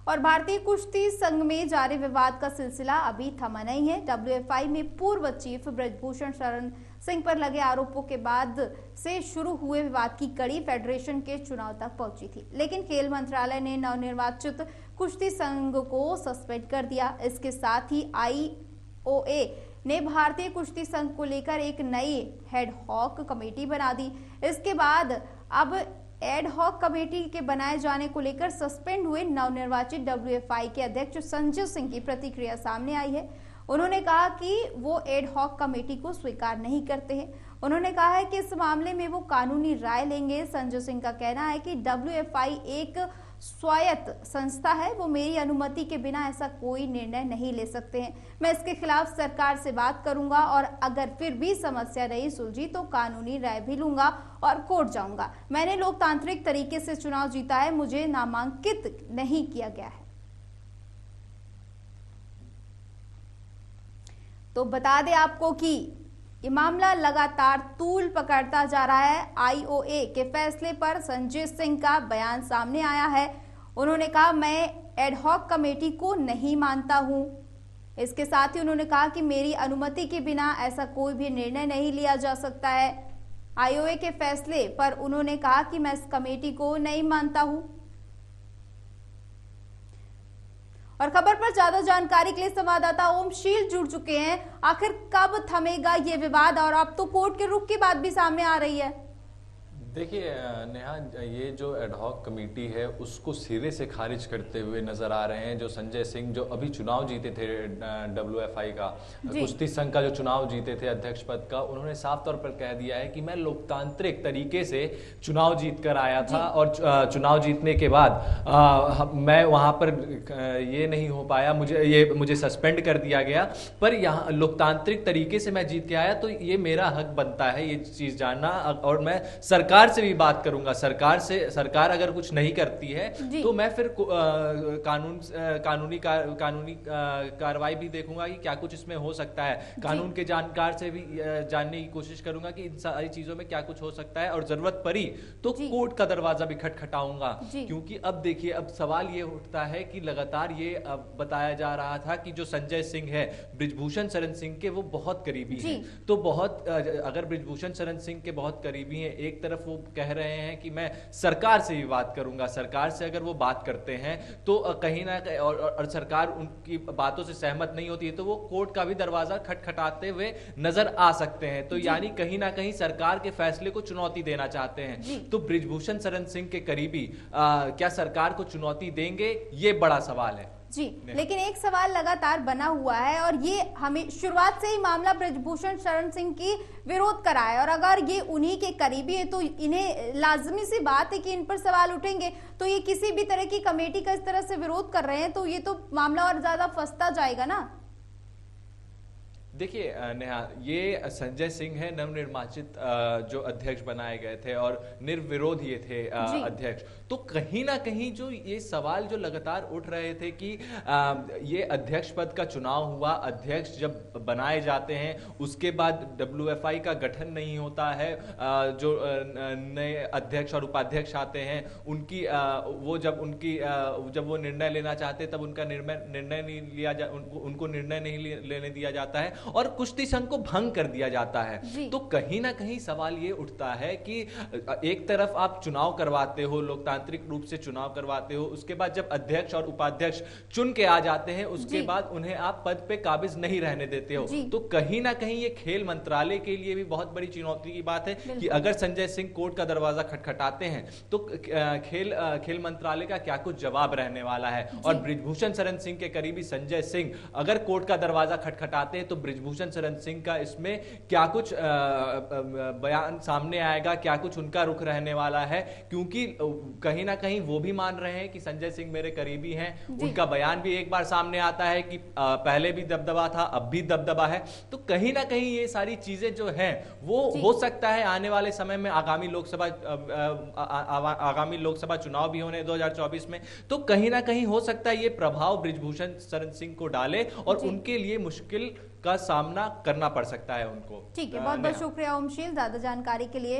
और भारतीय कुश्ती संघ में जारी विवाद का सिलसिला अभी थमा नहीं है। डब्ल्यूएफआई में पूर्व चीफ ब्रजभूषण शरण सिंह पर लगे आरोपों के बाद से शुरू हुए विवाद की कड़ी फेडरेशन के चुनाव तक पहुंची थी, लेकिन खेल मंत्रालय ने नवनिर्वाचित कुश्ती संघ को सस्पेंड कर दिया। इसके साथ ही आईओए ने भारतीय कुश्ती संघ को लेकर एक नई हेड हॉक कमेटी बना दी। इसके बाद अब एड हॉक कमेटी के बनाए जाने को लेकर सस्पेंड हुए नवनिर्वाचित डब्ल्यूएफआई के अध्यक्ष संजय सिंह की प्रतिक्रिया सामने आई है। उन्होंने कहा कि वो एड हॉक कमेटी को स्वीकार नहीं करते हैं। उन्होंने कहा है कि इस मामले में वो कानूनी राय लेंगे। संजय सिंह का कहना है कि डब्ल्यूएफआई एक स्वायत्त संस्था है, वो मेरी अनुमति के बिना ऐसा कोई निर्णय नहीं ले सकते हैं। मैं इसके खिलाफ सरकार से बात करूंगा और अगर फिर भी समस्या नहीं सुलझी तो कानूनी राय भी लूंगा और कोर्ट जाऊंगा। मैंने लोकतांत्रिक तरीके से चुनाव जीता है, मुझे नामांकित नहीं किया गया है। तो बता दें आपको कि ये मामला लगातार तूल पकड़ता जा रहा है। आईओए के फैसले पर संजय सिंह का बयान सामने आया है। उन्होंने कहा, मैं एडहॉक कमेटी को नहीं मानता हूं। इसके साथ ही उन्होंने कहा कि मेरी अनुमति के बिना ऐसा कोई भी निर्णय नहीं लिया जा सकता है। आईओए के फैसले पर उन्होंने कहा कि मैं इस कमेटी को नहीं मानता हूं। और खबर पर ज्यादा जानकारी के लिए संवाददाता ओमशील जुड़ चुके हैं। आखिर कब थमेगा ये विवाद, और अब तो कोर्ट के रुख की बात भी सामने आ रही है। देखिए नेहा, ये जो एडहॉक कमेटी है उसको सिरे से खारिज करते हुए नजर आ रहे हैं जो संजय सिंह, जो अभी चुनाव जीते थे डब्ल्यूएफआई का, कुश्ती संघ का जो चुनाव जीते थे अध्यक्ष पद का। उन्होंने साफ तौर पर कह दिया है कि मैं लोकतांत्रिक तरीके से चुनाव जीत कर आया था और चुनाव जीतने के बाद मैं वहां पर ये नहीं हो पाया, मुझे सस्पेंड कर दिया गया, पर यहाँ लोकतांत्रिक तरीके से मैं जीत के आया तो ये मेरा हक बनता है ये चीज जानना, और मैं सरकार से भी बात करूंगा। सरकार अगर कुछ नहीं करती है तो मैं फिर कानूनी कार्रवाई भी देखूंगा कि क्या कुछ इसमें हो सकता है। कानून के जानकार से भी जानने की कोशिश करूंगा कि इन सारी चीजों में क्या कुछ हो सकता है, और जरूरत पड़ी तो कोर्ट का दरवाजा भी खटखटाऊंगा। क्योंकि अब देखिए, अब सवाल ये उठता है कि लगातार ये बताया जा रहा था कि जो संजय सिंह है ब्रिजभूषण शरण सिंह के वो बहुत करीबी हैं। तो अगर ब्रिजभूषण शरण सिंह के बहुत करीबी हैं, एक तरफ वो कह रहे हैं कि मैं सरकार से भी बात करूंगा, सरकार से अगर वो बात करते हैं तो कहीं ना कहीं और सरकार उनकी बातों से सहमत नहीं होती है तो वो कोर्ट का भी दरवाजा खटखटाते हुए नजर आ सकते हैं। तो यानी कहीं ना कहीं सरकार के फैसले को चुनौती देना चाहते हैं। तो ब्रिजभूषण शरण सिंह के करीबी क्या सरकार को चुनौती देंगे, ये बड़ा सवाल है जी। लेकिन एक सवाल लगातार बना हुआ है, और ये हमें शुरुआत से ही मामला ब्रजभूषण शरण सिंह की विरोध करा है, और अगर ये उन्हीं के करीबी है तो इन्हें लाजमी सी बात है कि इन पर सवाल उठेंगे। तो ये किसी भी तरह की कमेटी का इस तरह से विरोध कर रहे हैं तो ये तो मामला और ज्यादा फंसता जाएगा ना। देखिए नेहा, ये संजय सिंह है नवनिर्वाचित जो अध्यक्ष बनाए गए थे और निर्विरोध ये थे अध्यक्ष। तो कहीं ना कहीं जो ये सवाल जो लगातार उठ रहे थे कि ये अध्यक्ष पद का चुनाव हुआ, अध्यक्ष जब बनाए जाते हैं उसके बाद डब्ल्यूएफआई का गठन नहीं होता है, जो नए अध्यक्ष और उपाध्यक्ष आते हैं उनकी जब वो निर्णय लेना चाहते तब उनका निर्णय नहीं लिया उनको निर्णय नहीं लेने दिया जाता है और कुश्ती संघ को भंग कर दिया जाता है। तो कहीं ना कहीं सवाल ये उठता है कि एक तरफ आप चुनाव करवाते हो, लोकतांत्रिक रूप से चुनाव करवाते हो, उसके बाद जब अध्यक्ष और उपाध्यक्ष चुन के आ जाते हैं उसके बाद उन्हें आप पद पे काबिज नहीं रहने देते हो। तो कहीं ना कहीं ये खेल मंत्रालय के लिए भी बहुत बड़ी चुनौती की बात है कि अगर संजय सिंह कोर्ट का दरवाजा खटखटाते हैं तो खेल मंत्रालय का क्या कुछ जवाब रहने वाला है। और ब्रिजभूषण शरण सिंह के करीबी संजय सिंह अगर कोर्ट का दरवाजा खटखटाते हैं तो ब्रिजभूषण शरण सिंह का इसमें क्या कुछ बयान सामने आएगा, क्या कुछ उनका रुख रहने वाला है। क्योंकि कहीं ना कहीं वो भी मान रहे हैं कि संजय सिंह मेरे करीबी हैं, उनका बयान भी एक बार सामने आता है कि पहले भी दबदबा था अब भी दबदबा है। तो कहीं ना कहीं ये सारी चीजें जो हैं वो हो सकता है आने वाले समय में आगामी लोकसभा चुनाव भी होने 2024 में, तो कहीं ना कहीं हो सकता है ये प्रभाव ब्रिजभूषण शरण सिंह को डाले और उनके लिए मुश्किल का सामना करना पड़ सकता है उनको। ठीक है, बहुत बहुत शुक्रिया ओमशील ज्यादा जानकारी के लिए।